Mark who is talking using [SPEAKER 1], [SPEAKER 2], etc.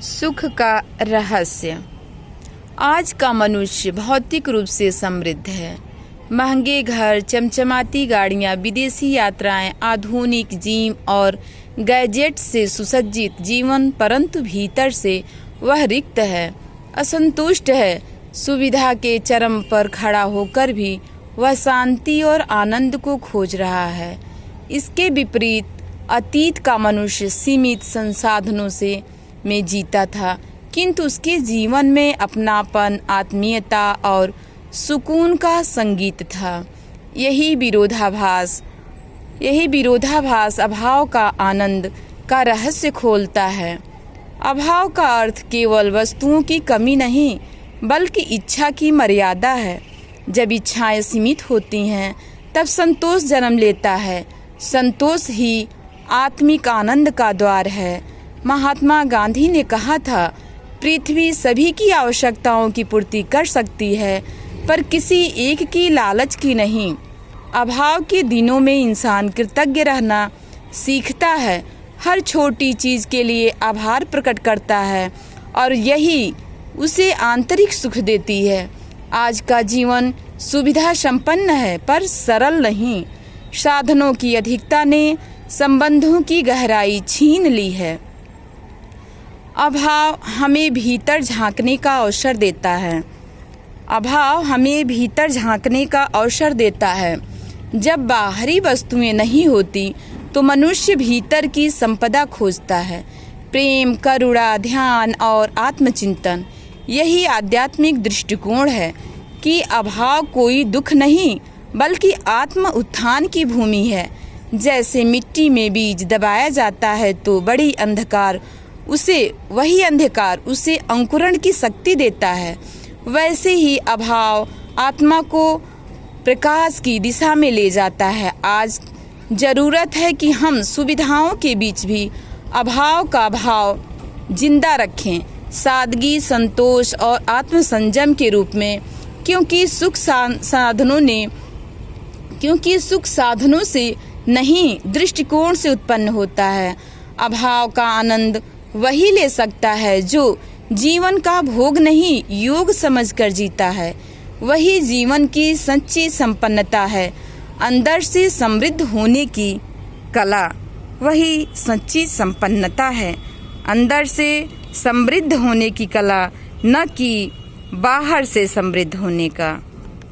[SPEAKER 1] सुख का रहस्य। आज का मनुष्य भौतिक रूप से समृद्ध है। महंगे घर, चमचमाती गाड़ियां, विदेशी यात्राएं, आधुनिक जिम और गैजेट से सुसज्जित जीवन, परंतु भीतर से वह रिक्त है, असंतुष्ट है। सुविधा के चरम पर खड़ा होकर भी वह शांति और आनंद को खोज रहा है। इसके विपरीत अतीत का मनुष्य सीमित संसाधनों से में जीता था, किंतु उसके जीवन में अपनापन, आत्मीयता और सुकून का संगीत था। यही विरोधाभास अभाव का आनंद का रहस्य खोलता है। अभाव का अर्थ केवल वस्तुओं की कमी नहीं, बल्कि इच्छा की मर्यादा है। जब इच्छाएं सीमित होती हैं, तब संतोष जन्म लेता है। संतोष ही आत्मिक आनंद का द्वार है। महात्मा गांधी ने कहा था, पृथ्वी सभी की आवश्यकताओं की पूर्ति कर सकती है, पर किसी एक की लालच की नहीं। अभाव के दिनों में इंसान कृतज्ञ रहना सीखता है, हर छोटी चीज के लिए आभार प्रकट करता है और यही उसे आंतरिक सुख देती है। आज का जीवन सुविधा संपन्न है, पर सरल नहीं। साधनों की अधिकता ने संबंधों की गहराई छीन ली है। अभाव हमें भीतर झांकने का अवसर देता है। जब बाहरी वस्तुएं नहीं होती, तो मनुष्य भीतर की संपदा खोजता है। प्रेम, करुणा, ध्यान और आत्मचिंतन, यही आध्यात्मिक दृष्टिकोण है कि अभाव कोई दुख नहीं, बल्कि आत्म उत्थान की भूमि है। जैसे मिट्टी में बीज दबाया जाता है तो वही अंधकार उसे अंकुरण की शक्ति देता है, वैसे ही अभाव आत्मा को प्रकाश की दिशा में ले जाता है। आज जरूरत है कि हम सुविधाओं के बीच भी अभाव का भाव जिंदा रखें, सादगी, संतोष और आत्मसंयम के रूप में, क्योंकि सुख साधनों से नहीं, दृष्टिकोण से उत्पन्न होता है। अभाव का आनंद वही ले सकता है जो जीवन का भोग नहीं, योग समझकर जीता है। वही जीवन की सच्ची संपन्नता है। अंदर से समृद्ध होने की कला वही सच्ची संपन्नता है। अंदर से समृद्ध होने की कला, न कि बाहर से समृद्ध होने का।